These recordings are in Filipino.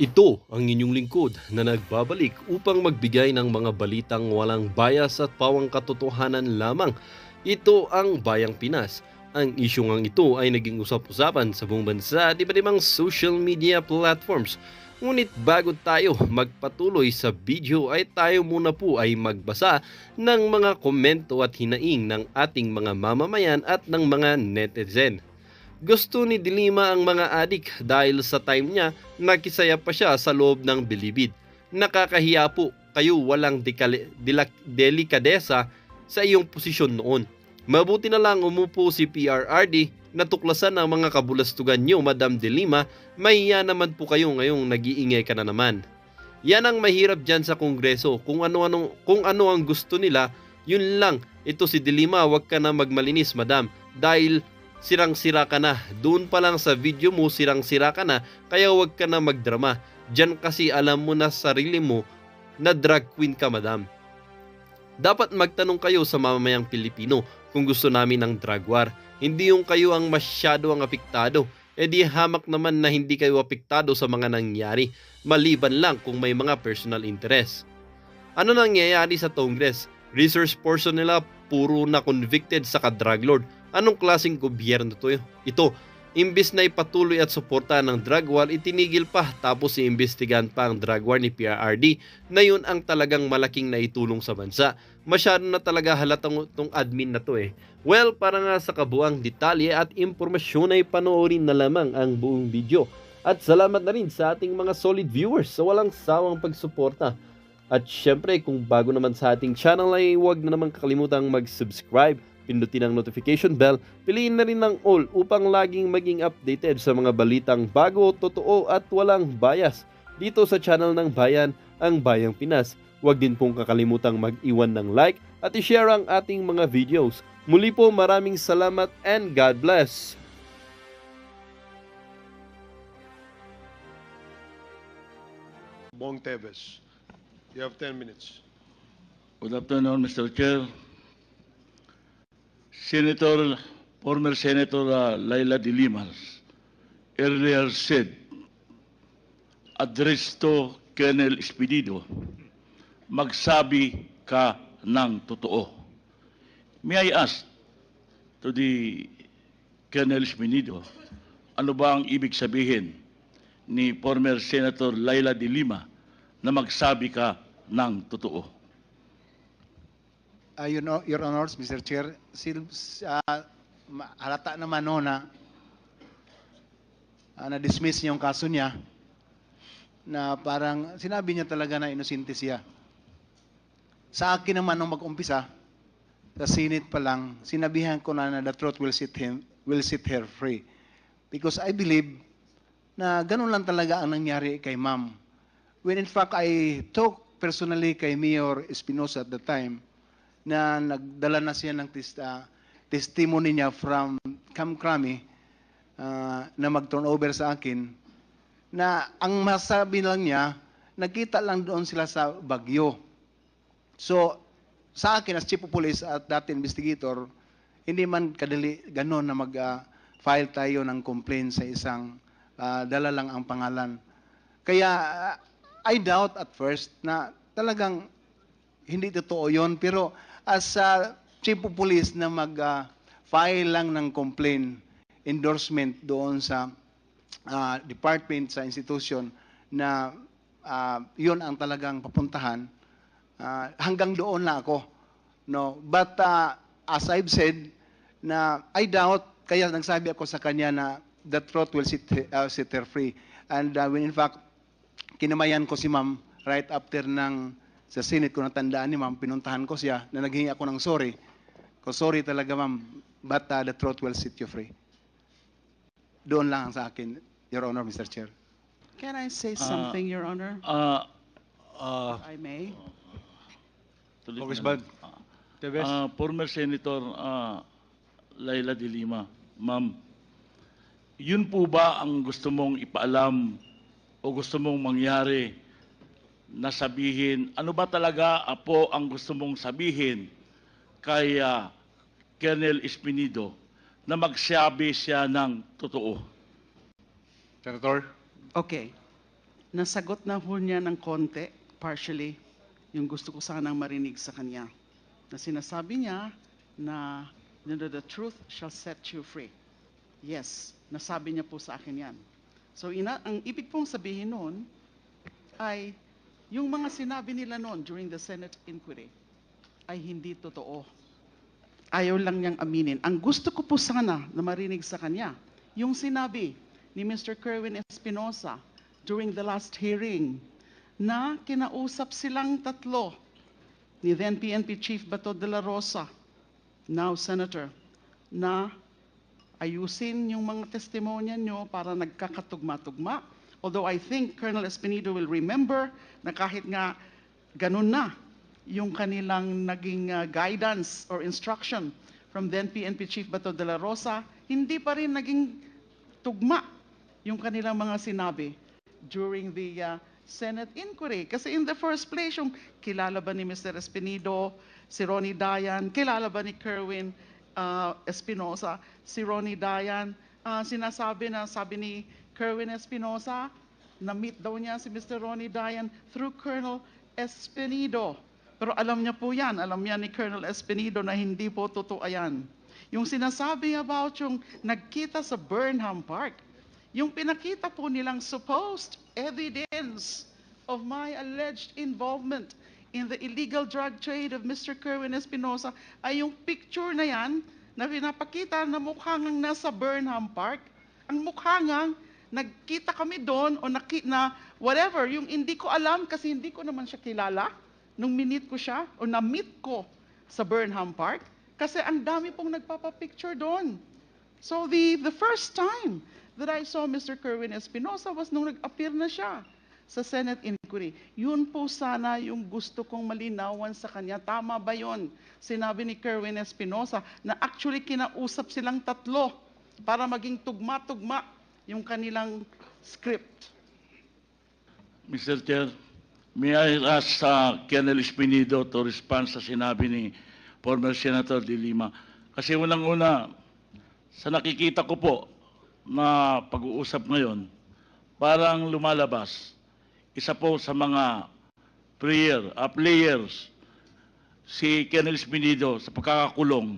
Ito ang inyong lingkod na nagbabalik upang magbigay ng mga balitang walang bias at pawang katotohanan lamang. Ito ang Bayang Pinas. Ang isyong ito ay naging usap-usapan sa buong bansa at iba't ibang social media platforms. Ngunit bago tayo magpatuloy sa video ay tayo muna po ay magbasa ng mga komento at hinaing ng ating mga mamamayan at ng mga netizen. Gusto ni Dilima ang mga adik dahil sa time niya nakisaya pa siya sa loob ng bilibid. Nakakahiya po kayo walang delikadesa sa iyong posisyon noon. Mabuti na lang umupo si PRRD na tuklasan ang mga kabulastugan niyo, Madam Dilima. Mahiya naman po kayo ngayong nag-iingay ka na naman. Yan ang mahirap dyan sa Kongreso. Kung ano ang gusto nila, yun lang. Ito si Dilima, wag ka na magmalinis, Madam. Dahil sirang-sira ka na. Doon pa lang sa video mo, sirang-sira ka na, kaya wag ka na magdrama. Diyan kasi alam mo na sarili mo na drag queen ka, Madam. Dapat magtanong kayo sa mamamayang Pilipino kung gusto namin ng drag war. Hindi yung kayo ang masyado ang apektado. E di hamak naman na hindi kayo apektado sa mga nangyari, maliban lang kung may mga personal interest. Ano nangyayari sa Congress? Resource person nila puro na convicted sa ka-drug lord. Anong klaseng gobyerno to? Ito, imbis na ipatuloy at suportahan ng drug war, itinigil pa tapos iimbestigahan pa ang drug war ni PRRD na yun ang talagang malaking naitulong sa bansa. Masyado na talaga halatang itong admin na to eh. Well, para nga sa kabuang detalye at impormasyon ay panoorin na lamang ang buong video. At salamat na rin sa ating mga solid viewers sa walang sawang pagsuporta. At syempre, kung bago naman sa ating channel ay huwag na naman kakalimutang mag-subscribe, pindutin ang notification bell, piliin na rin ng all upang laging maging updated sa mga balitang bago, totoo at walang bias. Dito sa channel ng Bayan, ang Bayang Pinas. Huwag din pong kakalimutang mag-iwan ng like at i-share ang ating mga videos. Muli po maraming salamat and God bless! Bong Teves, you have 10 minutes. Good afternoon, Mr. Chair. Former Senator Laila de Lima earlier said, address to Colonel Expedido, magsabi ka ng totoo. May I ask to the Colonel Expedido, ano ba ang ibig sabihin ni former Senator Laila de Lima na magsabi ka ng totoo? Your Honors, Mr. Chair, halata naman no na na-dismiss niya yung kaso niya na parang sinabi niya talaga na inosente siya. Sa akin naman nung mag-umpisa, sa Senate pa lang, sinabihan ko na the truth will set her free. Because I believe na ganun lang talaga ang nangyari kay ma'am. When in fact, I talked personally kay Mayor Espinosa at the time, na nagdala na siya ng testimony niya from Camp Crame na mag-turn over sa akin, na ang masabi lang niya, nagkita lang doon sila sa Baguio. So, sa akin as Chief of Police at dati investigator, hindi man kadali gano'n na mag-file tayo ng complaint sa isang dala lang ang pangalan. Kaya, I doubt at first na talagang hindi totoo yun, pero as Chief of Police na mag-file lang ng complaint, endorsement doon sa department, sa institution, na yun ang talagang papuntahan, hanggang doon na ako. No? But as I've said, na I doubt, kaya nagsabi ako sa kanya na the truth will set her free. And when in fact, kinamayan ko si ma'am right after sa Senate ko natandaan ni ma'am, pinuntahan ko siya na naghingi ako ng sorry. Ko sorry talaga ma'am, but the truth will set you free. Doon lang sa akin, Your Honor, Mr. Chair. Can I say something, Your Honor? If I may? Congressman Teves. Former Senator Laila de Lima, ma'am, yun po ba ang gusto mong ipaalam o gusto mong mangyari na sabihin, ano ba talaga po ang gusto mong sabihin kay Colonel Espinido na magsabi siya ng totoo? Senator. Okay. nasagot na ho niya ng konti, partially, yung gusto ko sanang marinig sa kanya. Na sinasabi niya na the truth shall set you free. Yes, nasabi niya po sa akin yan. So ang ibig pong sabihin noon ay yung mga sinabi nila noon during the Senate inquiry ay hindi totoo. Ayaw lang niyang aminin. Ang gusto ko po sana na marinig sa kanya, yung sinabi ni Mr. Kerwin Espinosa during the last hearing na kinausap silang tatlo ni then PNP Chief Bato de la Rosa, now Senator, na ayusin yung mga testimonya nyo para nagkakatugma-tugma. Although I think Colonel Espinido will remember na kahit nga ganun na yung kanilang naging guidance or instruction from then PNP Chief Bato de la Rosa, hindi pa rin naging tugma yung kanilang mga sinabi during the Senate inquiry. Kasi in the first place, yung kilala ba ni Mr. Espinido, si Ronnie Dayan, kilala ba ni Kerwin Espinosa, si Ronnie Dayan, sinasabi na, sabi ni Kerwin Espinosa, na-meet daw niya si Mr. Ronnie Dayan through Colonel Espinido. Pero alam niya po yan, alam niya ni Colonel Espinido na hindi po totoo yan. Yung sinasabi about yung nagkita sa Burnham Park, yung pinakita po nilang supposed evidence of my alleged involvement in the illegal drug trade of Mr. Kerwin Espinosa ay yung picture na yan na pinapakita na mukha ngang nasa Burnham Park. Ang mukha ngang nagkita kami doon o na whatever, yung hindi ko alam kasi hindi ko naman siya kilala nung minute ko siya o na-meet ko sa Burnham Park kasi ang dami pong nagpapapicture doon. So the first time that I saw Mr. Kerwin Espinosa was nung nag-appear na siya sa Senate inquiry. Yun po sana yung gusto kong malinawan sa kanya. Tama ba yun? Sinabi ni Kerwin Espinosa na actually kinausap silang tatlo para maging tugma-tugma yung kanilang script. Mr. Chair, may I ask Colonel Espinido to respond sa sinabi ni former Senator De Lima. Kasi unang-una, sa nakikita ko po na pag-uusap ngayon, parang lumalabas, isa po sa mga players, si Colonel Espinido sa pagkakakulong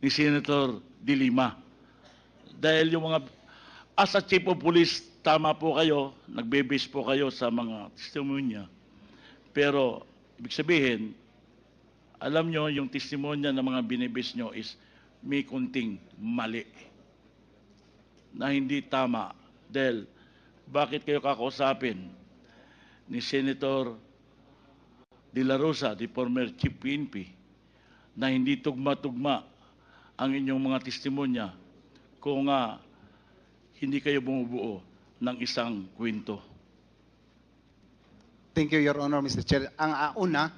ni Senator De Lima. Dahil yung mga, as a Chief of Police, tama po kayo, nagbe-base po kayo sa mga testimonya. Pero, ibig sabihin, alam nyo, yung testimonya ng mga binibase nyo is may kunting mali na hindi tama. Dahil, bakit kayo kakausapin ni Senator De La Rosa, the former Chief PNP, na hindi tugma-tugma ang inyong mga testimonya kung hindi kayo bumubuo ng isang kwento? Thank you, Your Honor, Mr. Chair. Ang una,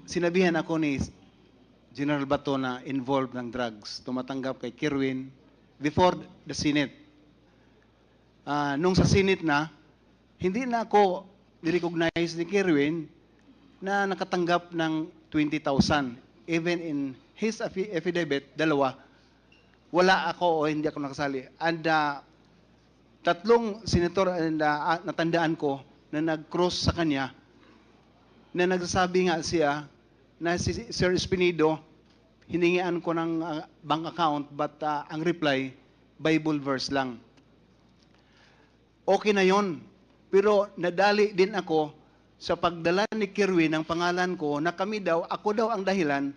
sinabihan ako ni General Bato na involved ng drugs, tumatanggap kay Kerwin before the Senate. Nung sa Senate na, hindi na ako nirecognize ni Kerwin na nakatanggap ng 20,000. Even in his affidavit, dalawa, wala ako o hindi ako nakasali. And tatlong senator natandaan ko na nag-cross sa kanya na nagsasabi nga siya na si Sir Espinido hiningian ko ng bank account but ang reply Bible verse lang. Okay na yon. Pero nadali din ako sa pagdala ni Kerwin ng pangalan ko na ako daw ang dahilan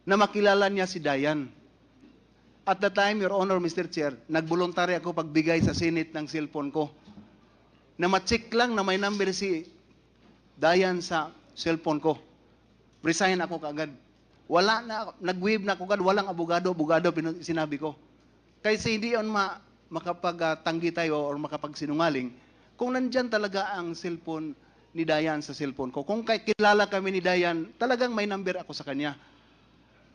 na makilala niya si Dayan. At the time, Your Honor, Mr. Chair, nagvoluntary ako pagbigay sa Senate ng cellphone ko. Na ma-check lang na may number si Dayan sa cellphone ko. Resign ako kaagad. Wala na, nag-wave na ako kaagad, walang abogado, sinabi ko. Kasi hindi yun makapagtanggi tayo or makapagsinungaling kung nandyan talaga ang cellphone ni Dayan sa cellphone ko. Kung kilala kami ni Dayan, talagang may number ako sa kanya.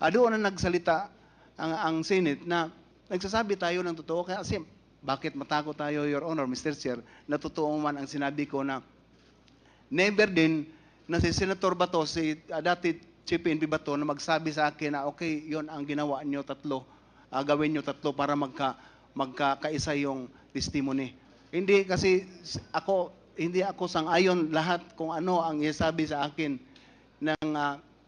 Doon na nagsalita ang Senate na nagsasabi tayo ng totoo. Kasi bakit matakot tayo, Your Honor, Mr. Chair, na totoo man ang sinabi ko na never din na si Senator Bato, si dati Chief PNP Bato, na magsabi sa akin na okay, yon ang ginawa nyo tatlo, gawin nyo tatlo para magkaisa yung testimony. Hindi ako sang-ayon lahat kung ano ang isabi sa akin ng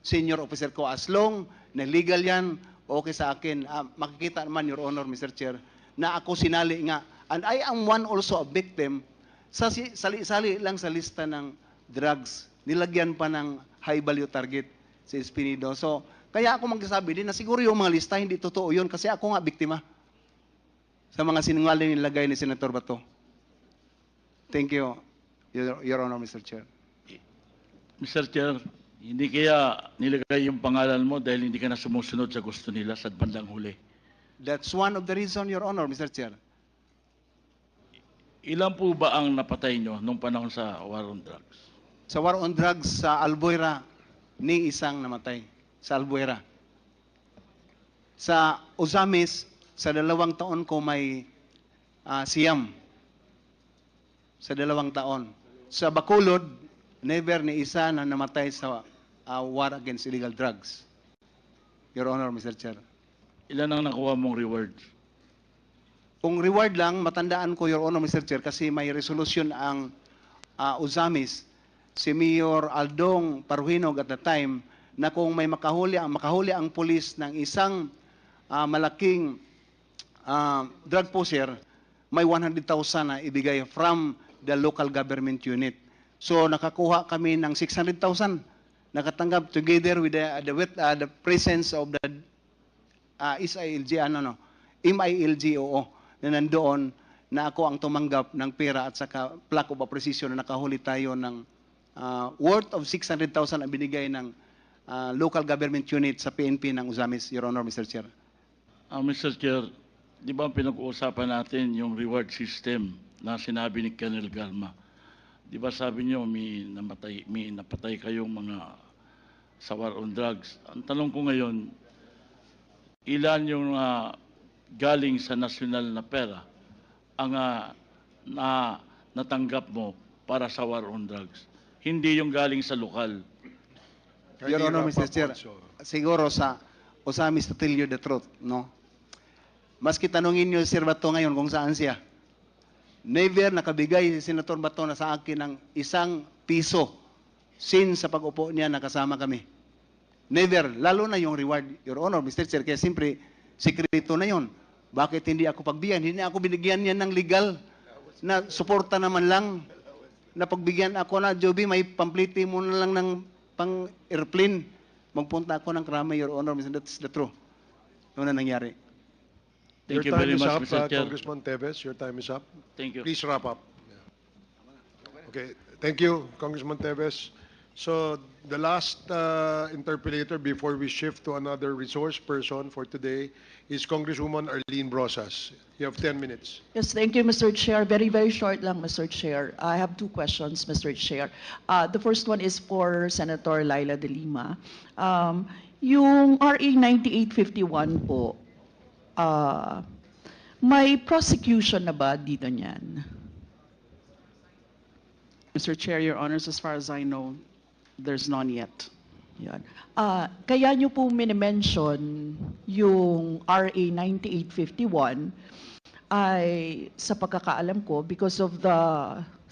senior officer ko. As long na legal yan, okay sa akin. Makikita naman, Your Honor, Mr. Chair, na ako sinali nga. And I am one also a victim sa sali-sali lang sa lista ng drugs. Nilagyan pa ng high value target si Espinido. So, kaya ako magsasabi din na siguro yung mga lista hindi totoo yun kasi ako nga biktima sa mga sinungaling nilagay ni Senator Bato. Thank you, Your Honor, Mr. Chair. Mr. Chair, hindi kaya nilagay yung pangalan mo dahil hindi ka na sumusunod sa gusto nila sa bandang huli? That's one of the reason, Your Honor, Mr. Chair. Ilan po ba ang napatay nyo nung panahon sa war on drugs? Sa war on drugs sa Albuera, ni isang namatay sa Albuera. Sa Ozamis, sa 2 taon ko may siyam. Sa 2 taon. Sa Bacolod, never ni isa na namatay sa war against illegal drugs. Your Honor, Mr. Chair. Ilan ang nakuha mong rewards? Kung reward lang, matandaan ko, Your Honor, Mr. Chair, kasi may resolution ang Ozamis, si Mayor Aldong Paruhinog at the time, na kung may makahuli ang pulis ng isang malaking drug pusher, may 100,000 na ibigay from the local government unit. So nakakuha kami ng 600,000. Nakatanggap together with the presence of the MILG, na nandoon na ako ang tumanggap ng pera at saka plaque of appreciation na nakahuli tayo ng worth of 600,000 ang binigay ng local government unit sa PNP ng Ozamis, Your Honor, Mr. Chair. Mr. Chair, di ba pinag-uusapan natin yung reward system na sinabi ni Colonel Garma? Di ba sabi niyo may napatay kayong mga sa war on drugs? Ang tanong ko ngayon, ilan yung galing sa nasyonal na pera ang natanggap mo para sa war on drugs? Hindi yung galing sa lokal. Your Honor, Mr. Chair, siguro sa Ozamis to tell you the truth, no? Maski tanungin niyo si Sir Bato ngayon kung saan siya. Never nakabigay si Senator Bato na sa akin ng ₱1 since sa pag-upo niya nakasama kami. Never, lalo na yung reward, Your Honor, Mr. Chair, kaya siyempre, sikreto na yon. Bakit hindi ako pagbigyan? Hindi ako binigyan niya ng legal na suporta naman lang. Na pagbigyan ako na, Joby, may pampliti mo na lang ng pang-airplane. Magpunta ako ng Krama, Your Honor, that's the truth. Ano na nangyari? Thank you Your time very is much, up, Mr. Chair. Congressman Teves. Your time is up. Thank you. Please wrap up. Okay, thank you, Congressman Teves. So the last interpolator before we shift to another resource person for today is Congresswoman Arlene Brosas. You have 10 minutes. Yes, thank you, Mr. Chair. Very, very short lang, Mr. Chair. I have 2 questions, Mr. Chair. The first one is for Senator Laila de Lima. Yung RA 9851 po, may prosecution na ba dito niyan? Mr. Chair, Your Honors, as far as I know, there's none yet. Yan. Kaya nyo po minimension yung RA 9851 ay sa pagkakaalam ko because of the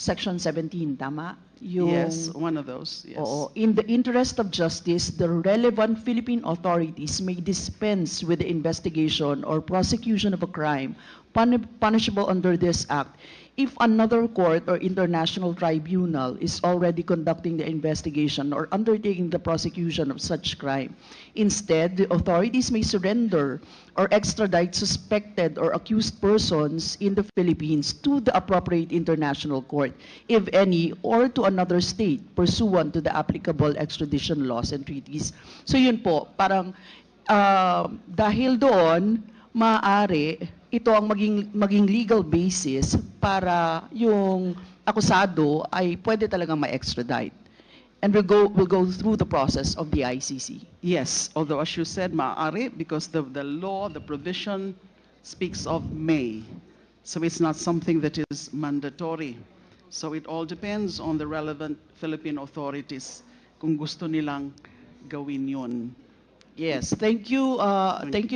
Section 17, tama? Yes, one of those. Yes. Oo. In the interest of justice, the relevant Philippine authorities may dispense with the investigation or prosecution of a crime punishable under this act if another court or international tribunal is already conducting the investigation or undertaking the prosecution of such crime. Instead, the authorities may surrender or extradite suspected or accused persons in the Philippines to the appropriate international court, if any, or to another state pursuant to the applicable extradition laws and treaties. So yun po, parang dahil doon, maaari ito ang maging legal basis para yung akusado ay pwede talagang ma-extradite. And we'll go through the process of the ICC. Yes, although as you said, maaari, because the law, the provision speaks of may. So it's not something that is mandatory. So it all depends on the relevant Philippine authorities kung gusto nilang gawin yun. Yes, thank you,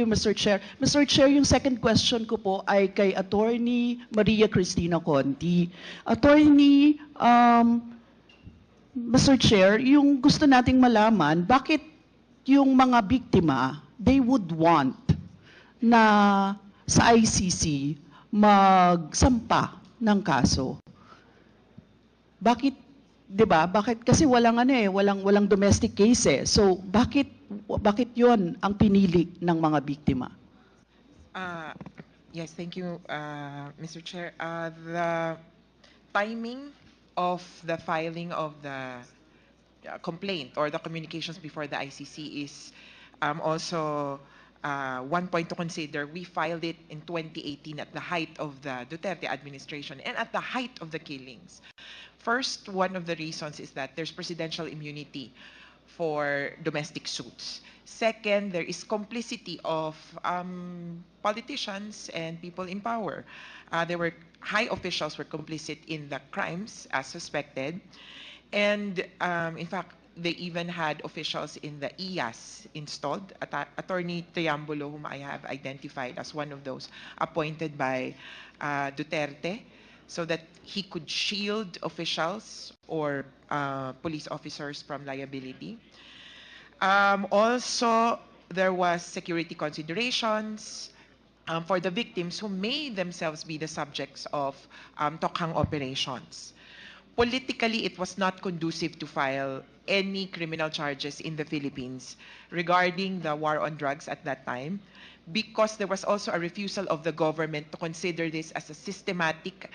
Mr. Chair. Mr. Chair, yung second question ko po ay kay Attorney Maria Cristina Conti. Attorney, Mr. Chair, yung gusto nating malaman, bakit yung mga biktima, they would want na sa ICC magsampa ng kaso? Bakit, 'di ba? Bakit kasi walang domestic case eh. So bakit 'yon ang pinili ng mga biktima? Yes, thank you, Mr. Chair. The timing of the filing of the complaint or the communications before the ICC is also one point to consider. We filed it in 2018 at the height of the Duterte administration and at the height of the killings. First, one of the reasons is that there's presidential immunity for domestic suits. Second, there is complicity of politicians and people in power. There were high officials were complicit in the crimes as suspected. And in fact, they even had officials in the IAS installed. Attorney Triambulo, whom I have identified as one of those appointed by Duterte, so that he could shield officials or police officers from liability. Also, there was security considerations for the victims who may themselves be the subjects of Tokhang operations. Politically, it was not conducive to file any criminal charges in the Philippines regarding the war on drugs at that time, because there was also a refusal of the government to consider this as a systematic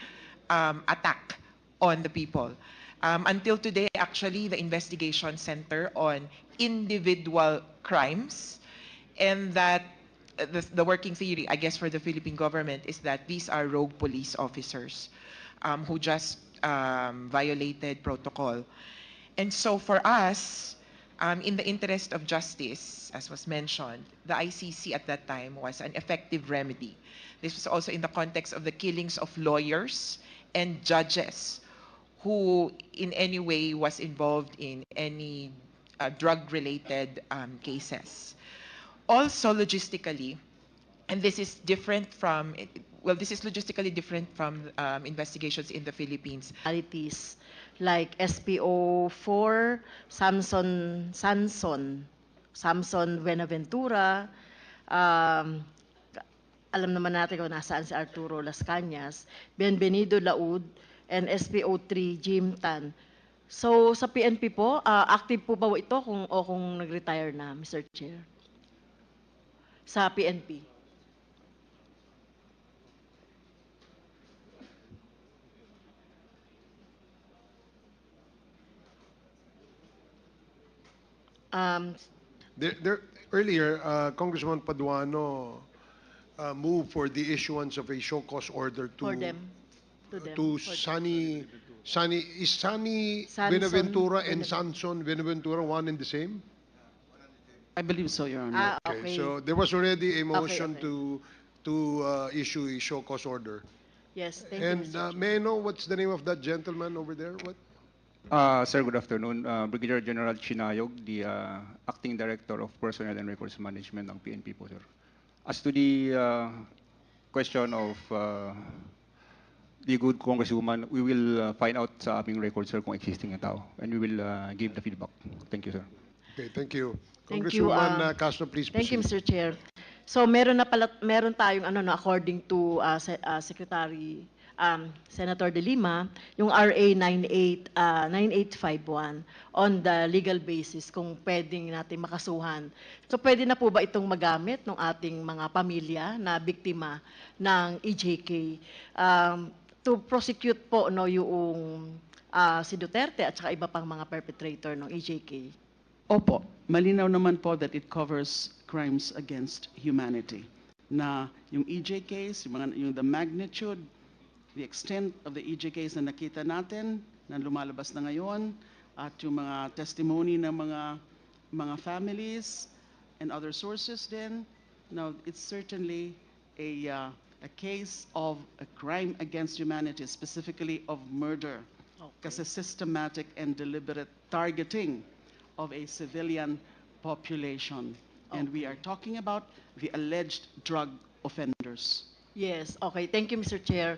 attack on the people. Until today, actually, the investigation center on individual crimes, and that the working theory, I guess, for the Philippine government is that these are rogue police officers who just violated protocol. And so for us, in the interest of justice, as was mentioned, the ICC at that time was an effective remedy. This was also in the context of the killings of lawyers and judges who in any way was involved in any drug-related cases. Also logistically, and this is different from, this is logistically different from investigations in the Philippines. Realities like SPO4, Samson Buenaventura, alam naman natin kung nasaan si Arturo Las Cañas, Bienvenido Laud, and SPO3 Jim Tan. So sa PNP po, active po ba ito kung nag-retire na, Mr. Chair? Sa PNP. Earlier, Congressman Paduano moved for the issuance of a show cause order to For them. Sunny Sanson Buenaventura and Sanson Buenaventura one and the same? I believe so, Your Honor. Okay. So there was already a motion okay. to issue a show cause order. Yes, thank you, And Mr. Chair. may I know what's the name of that gentleman over there? What? Sir, good afternoon. Brigadier General Chinayog, the Acting Director of Personnel and Records Management ng PNP po, sir. As to the question of the good Congresswoman, we will find out sa aming records, sir, kung existing na tao. And we will give the feedback. Thank you, sir. Okay, thank you. Thank you, Congresswoman Castro, please Thank you, proceed. Mr. Chair. So meron tayong according to Secretary Senator De Lima, yung RA 9851 on the legal basis kung pwedeng natin makasuhan. So pwede na po ba itong magamit ng ating mga pamilya na biktima ng EJK to prosecute po yung si Duterte at saka iba pang mga perpetrator ng EJK? Opo, malinaw naman po that it covers crimes against humanity. Na yung EJ case, yung the magnitude, the extent of the EJ case na nakita natin, na lumalabas na ngayon, at yung mga testimony ng mga families and other sources din. Now, it's certainly a case of a crime against humanity, specifically of murder. Kasi systematic and deliberate targeting of a civilian population. And we are talking about the alleged drug offenders. Yes, okay. Thank you, Mr. Chair.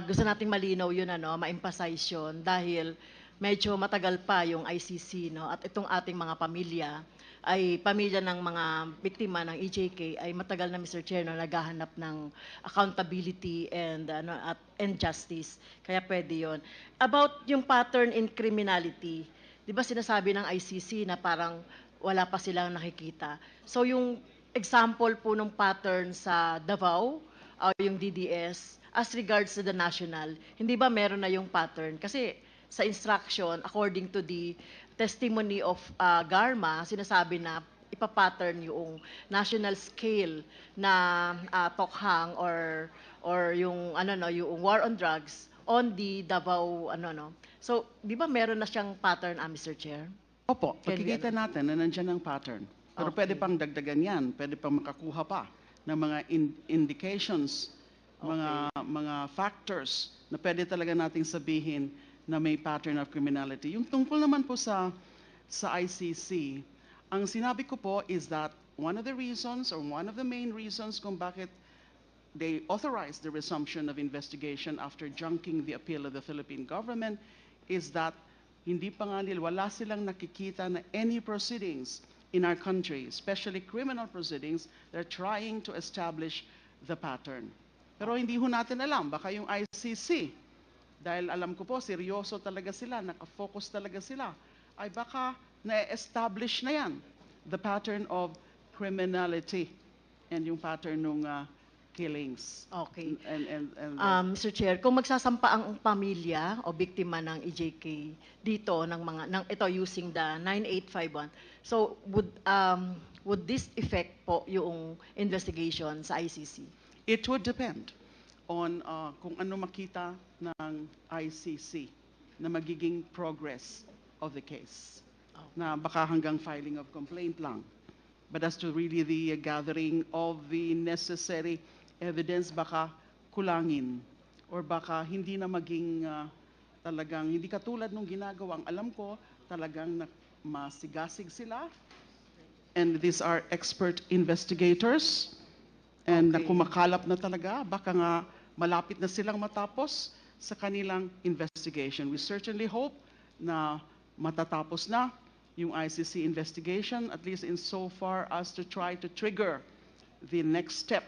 Gusto nating malinaw yun, ma-emphasize yun dahil medyo matagal pa yung ICC, no? At itong ating mga pamilya ay pamilya ng mga biktima ng EJK ay matagal na, Mr. Chair, no, naghahanap ng accountability and justice. Kaya pwede yun. About yung pattern in criminality, di ba sinasabi ng ICC na parang wala pa silang nakikita. So yung example po ng pattern sa Davao, yung DDS, as regards to the national, hindi ba meron na yung pattern? Kasi sa instruction, according to the testimony of Garma, sinasabi na ipapattern yung national scale na tokhang or yung yung war on drugs on the Davao So, di ba meron na siyang pattern, Mr. Chair? Opo, pagkikita natin na nandiyan ang pattern. Pero Okay. pwede pang dagdagan yan, pwede pang makakuha pa ng mga indications, mga factors na pwede talaga nating sabihin na may pattern of criminality. Yung tungkol naman po sa ICC, ang sinabi ko po is that one of the reasons or one of the main reasons kung bakit they authorized the resumption of investigation after junking the appeal of the Philippine government is that hindi pa nga nila, wala silang nakikita na any proceedings in our country, especially criminal proceedings, they're trying to establish the pattern. Pero hindi ho natin alam, baka yung ICC, dahil alam ko po, seryoso talaga sila, nakafocus talaga sila, ay baka na-establish na yan, the pattern of criminality and yung pattern ng killings. Okay. And Mr. Chair, kung magsasampa ang pamilya o biktima ng EJK dito ito using the 9851, so would this affect po yung investigation sa ICC? it would depend on kung ano makita ng ICC na magiging progress of the case. Na baka hanggang filing of complaint lang. But as to really the gathering of the necessary evidence, baka kulangin or baka hindi na maging talagang hindi katulad nung ginagawang alam ko talagang masigasig sila, and these are expert investigators, and na Okay. kumakalap na talaga, baka nga malapit na silang matapos sa kanilang investigation. We certainly hope na matatapos na yung ICC investigation, at least in so far as to try to trigger the next step,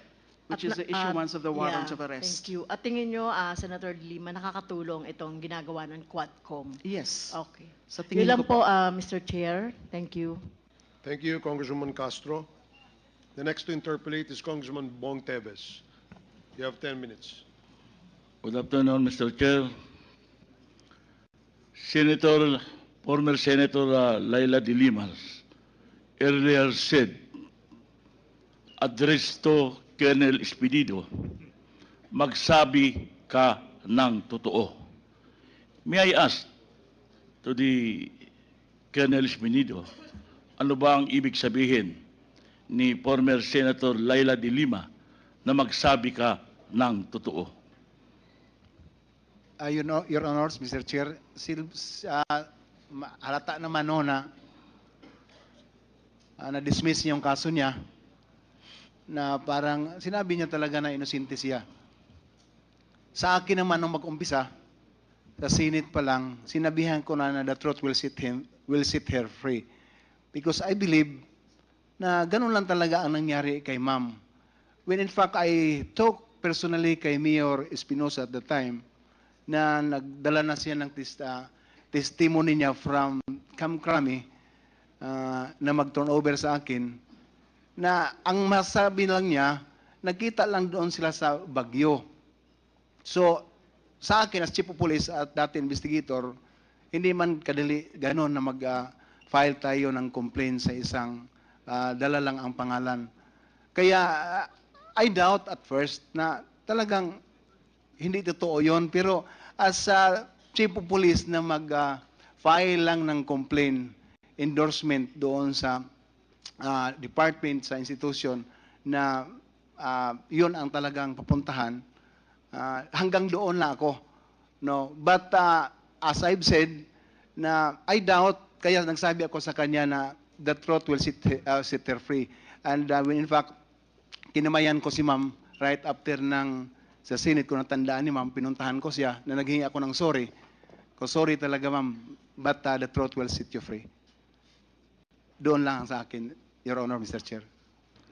which is the issuance of the warrant of arrest. Thank you. At tingin nyo, Senator De Lima, nakakatulong itong ginagawa ng Quadcom? Yes. Okay. Sa Yun tingin lang ko po, Mr. Chair. Thank you. Thank you, Congresswoman Castro. The next to interpolate is Congressman Bong Teves. You have 10 minutes. Good afternoon, Mr. Chair. Former Senator Laila De Lima earlier said, address to Colonel Espinido, magsabi ka ng totoo. May I ask to the Colonel Espinido, ano ba ang ibig sabihin ni former Senator Laila De Lima na magsabi ka ng totoo? Your Honors, Mr. Chair, halata naman na na-dismiss yung kaso niya na parang sinabi niya talaga na inosente siya. Sa akin naman nung mag-umpisa, sa Senate pa lang, sinabihan ko na the truth will set her free. Because I believe na ganun lang talaga ang nangyari kay ma'am. When in fact, I talked personally kay Mayor Espinosa at the time na nagdala na siya ng testimony niya from Kamkrami na mag-turn over sa akin na ang masabi lang niya, nakita lang doon sila sa Bagyo. So, sa akin as Chief of Police at dati investigator, hindi man kadali ganon na mag-file tayo ng complaint sa isang dala lang ang pangalan. Kaya, I doubt at first na talagang hindi totoo yon, pero as Chief of Police na mag-file lang ng complaint, endorsement doon sa department, sa institution na yun ang talagang papuntahan, hanggang doon na ako. No? But as I've said, na I doubt, kaya nagsabi ako sa kanya na the truth will set her free. And when in fact, kinamayan ko si ma'am right after sa Senate ko natandaan ni ma'am, pinuntahan ko siya na naghingi ako ng sorry. Sorry talaga ma'am, but the truth will set you free. Doon lang sa akin, Your Honor, Mr. Chair.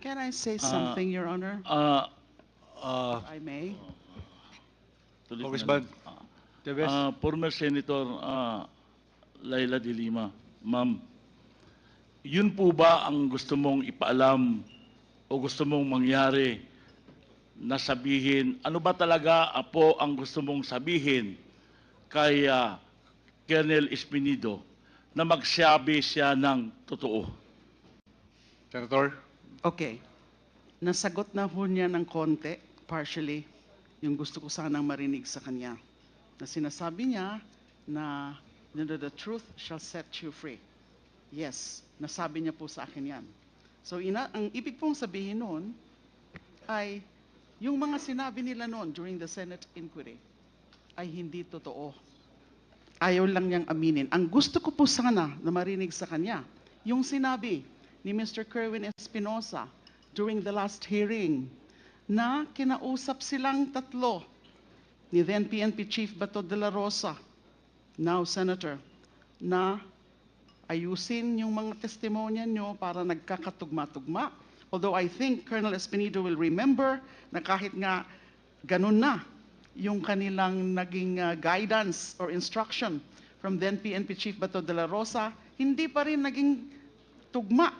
Can I say something, Your Honor? If I may. Congressman Teves. Former Senator Laila de Lima, ma'am, yun po ba ang gusto mong ipaalam o gusto mong mangyari na sabihin, ano ba talaga po ang gusto mong sabihin kay Colonel Espinido na magsabi siya ng totoo? Senator. Okay. Nasagot na ho niya ng konti, partially, yung gusto ko sanang marinig sa kanya. Na sinasabi niya na the truth shall set you free. Yes, nasabi niya po sa akin yan. So ang ibig pong sabihin noon ay yung mga sinabi nila noon during the Senate inquiry ay hindi totoo. Ayaw lang niyang aminin. Ang gusto ko po sana na marinig sa kanya, yung sinabi ni Mr. Kerwin Espinosa during the last hearing na kinausap silang tatlo ni then PNP Chief Bato de la Rosa, now Senator, na ayusin yung mga testimonya nyo para nagkakatugma-tugma. Although I think Colonel Espinido will remember na kahit nga ganun na yung kanilang naging guidance or instruction from then PNP Chief Bato de la Rosa, hindi pa rin naging tugma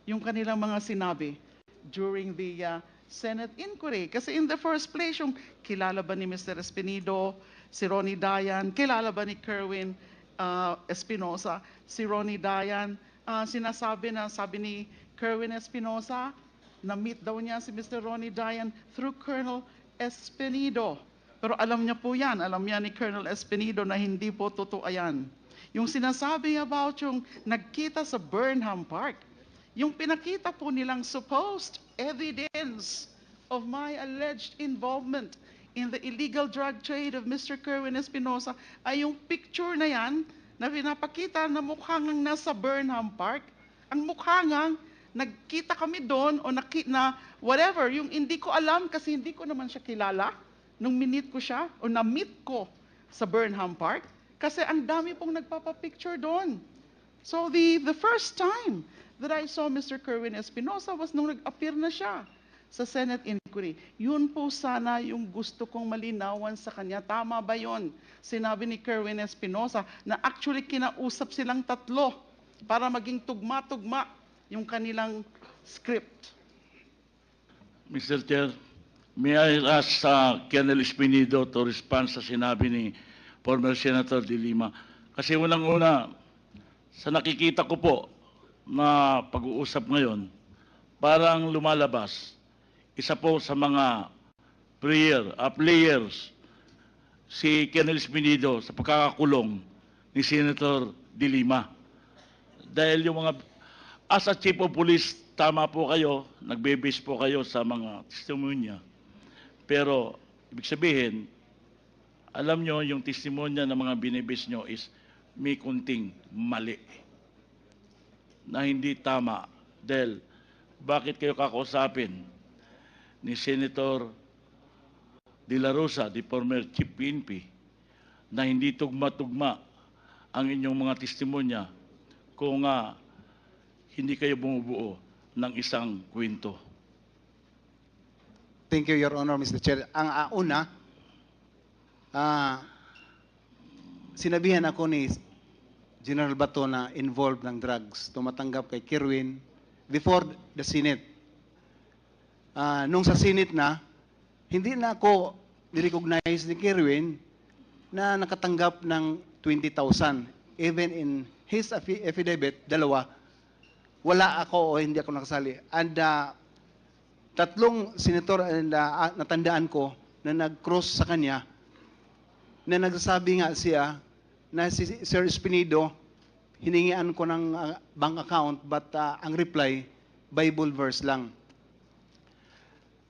yung kanilang mga sinabi during the Senate inquiry. Kasi in the first place, yung kilala ba ni Mr. Espinido, si Ronnie Dayan, kilala ba ni Kerwin Espinosa, si Ronnie Dayan, sabi ni Kerwin Espinosa, na-meet daw niya si Mr. Ronnie Dayan through Colonel Espinido. Pero alam niya po yan, alam niya ni Colonel Espinido na hindi po totoo yan. Yung sinasabi about yung nagkita sa Burnham Park, yung pinakita po nilang supposed evidence of my alleged involvement in the illegal drug trade of Mr. Kerwin Espinosa ay yung picture na yan na pinapakita na mukha ngang nasa Burnham Park. Ang mukha ngang nagkita kami doon o na whatever, yung hindi ko alam kasi hindi ko naman siya kilala nung minute ko siya o na-meet ko sa Burnham Park kasi ang dami pong nagpapapicture doon. So the first time that I saw Mr. Kerwin Espinosa was nung nag-appear na siya sa Senate inquiry. Yun po sana yung gusto kong malinawan sa kanya. Tama ba yun? Sinabi ni Kerwin Espinosa na actually kinausap silang tatlo para maging tugma-tugma yung kanilang script. Mr. Chair, may I ask Colonel Espinido to respond sa sinabi ni former Senator de Lima. Kasi unang-una, sa nakikita ko po na pag-uusap ngayon, parang lumalabas, isa po sa mga players, si Colonel Espinido sa pagkakakulong ni Senator de Lima. Dahil yung mga, as a Chief of Police, tama po kayo, nagbe-base po kayo sa mga testimonya. Pero, ibig sabihin, alam nyo, yung testimonya ng mga binibase nyo is may kunting mali na hindi tama. Dahil, bakit kayo kakausapin ni Senator De La Rosa, the former Chief PNP, na hindi tugma-tugma ang inyong mga testimonya kung hindi kayo bumubuo ng isang kwento? Thank you, Your Honor, Mr. Chair. Ang una, sinabihan ako ni General Bato na involved ng drugs, tumatanggap kay Kerwin before the Senate. Nung sa Senate na, hindi na ako nirecognize ni Kerwin na nakatanggap ng 20,000. Even in his affidavit, dalawa, wala ako o hindi ako nakasali. And tatlong senator natandaan ko na nag-cross sa kanya na nagsasabi nga siya na si Sir Espinido, hiningian ko ng bank account but ang reply, Bible verse lang.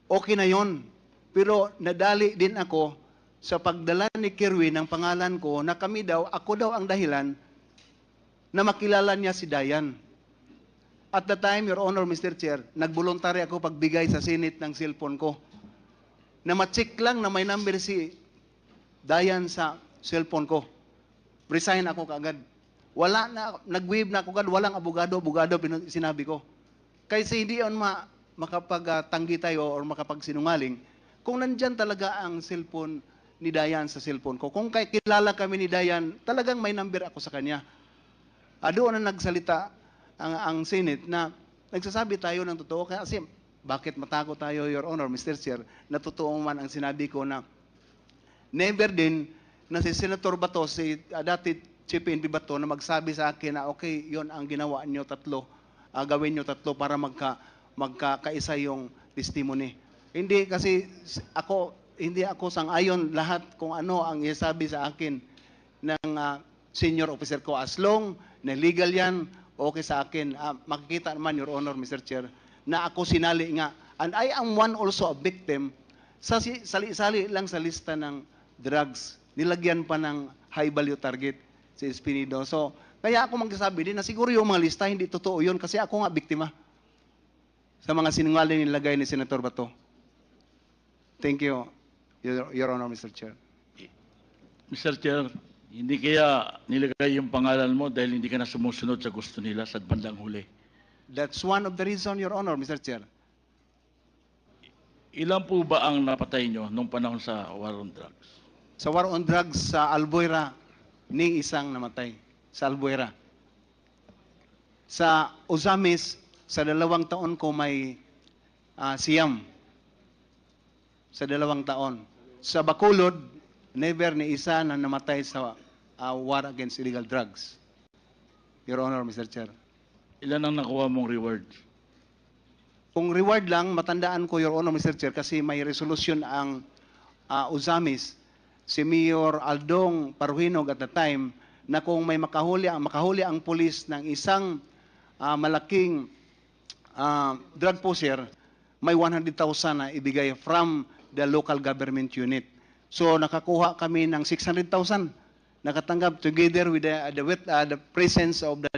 Okay na yon. Pero nadali din ako sa pagdala ni Kerwin ng pangalan ko na ako daw ang dahilan na makilala niya si Dayan. At the time, Your Honor, Mr. Chair, nagvoluntary ako pagbigay sa Senate ng cellphone ko. Na ma-check lang na may number si Dayan sa cellphone ko. Resign ako kaagad. Wala na, nag-wave na ako agad, walang abogado, sinabi ko. Kasi hindi yun makapagtanggi tayo or makapagsinungaling kung nandyan talaga ang cellphone ni Dayan sa cellphone ko. Kung kilala kami ni Dayan, talagang may number ako sa kanya. Doon na nagsalita ang Senate na nagsasabi tayo ng totoo. Kasi bakit matago tayo, Your Honor, Mr. Chair, na totoo man ang sinabi ko na never din na si Senator Bato, si dati Chief PNP Bato, na magsabi sa akin na okay, yon ang ginawa niyo tatlo, gawin niyo tatlo para magkakaisa yung testimony. Hindi kasi hindi ako sang-ayon lahat kung ano ang isabi sa akin ng senior officer ko. As long na legal yan, okay sa akin. Makikita naman, Your Honor, Mr. Chair, na ako sinali nga. And I am one also a victim sa sali-sali lang sa lista ng drugs. Nilagyan pa ng high value target si Espinido. So, kaya ako magsasabi din na siguro yung mga lista hindi totoo yun kasi ako nga biktima sa mga sinungaling nilagay ni Senator Bato. Thank you, Your Honor, Mr. Chair. Mr. Chair, hindi kaya nilagay yung pangalan mo dahil hindi ka na sumusunod sa gusto nila sa bandang huli? That's one of the reason, Your Honor, Mr. Chair. Ilan po ba ang napatay nyo nung panahon sa war on drugs? Sa war on drugs sa Albuera, ni isang namatay sa Albuera. Sa Ozamis, sa 2 taon ko may siyam. Sa 2 taon. Sa Bacolod, never ni isa na namatay sa war against illegal drugs. Your Honor, Mr. Chair. Ilan ang nakuha mong reward? Kung reward lang, matandaan ko, Your Honor, Mr. Chair, kasi may resolution ang Ozamis, si Mayor Aldong Paruhinog at the time, na kung may makahuli ang pulis ng isang malaking drug pusher, may 100,000 na ibigay from the local government unit. So nakakuha kami ng 600,000. Nakatanggap together with the presence of the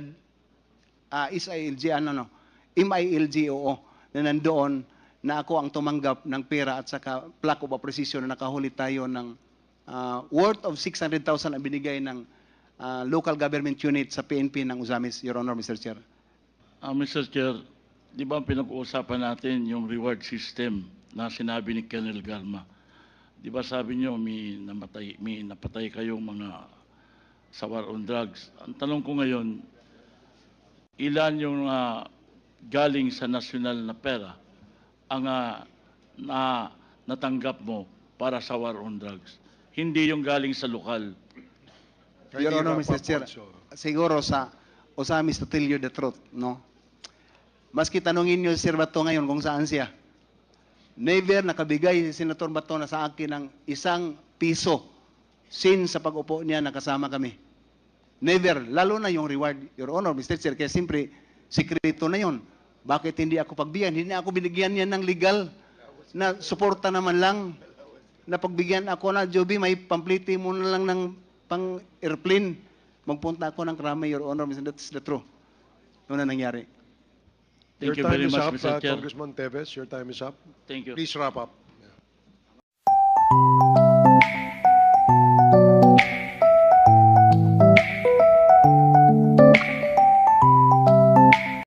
MILGO na nandoon na ako ang tumanggap ng pera at saka plaque of appreciation na nakahuli tayo ng worth of 600,000 ang binigay ng local government unit sa PNP ng Ozamis, Your Honor, Mr. Chair. Mr. Chair, di ba pinag-uusapan natin yung reward system na sinabi ni Colonel Garma? Di ba sabi nyo may napatay kayong mga sa war on drugs? Ang tanong ko ngayon, ilan yung galing sa nasyonal na pera ang natanggap mo para sa war on drugs? Hindi yung galing sa lokal. Your Honor, Mr. Chair, siguro sa Ozamis, to tell you the truth, no? Maski tanungin niyo si Sir Bato ngayon kung saan siya. Never nakabigay si Senator Bato na sa akin ng ₱1 since sa pag-upo niya nakasama kami. Never. Lalo na yung reward, Your Honor, Mr. Chair, kaya siyempre, sikreto na yun. Bakit hindi ako pagbigyan? Hindi ako binigyan niya ng legal na suporta naman lang na pagbigyan ako na, Joby, may pampliti mo na lang ng pang-airplane. Magpunta ako ng Krame, Your Honor, Mr. That's the truth. Yun na nangyari. Thank Your you time very is much, up, Mr. Chair. Congressman Teves. Your time is up. Thank you. Please wrap up.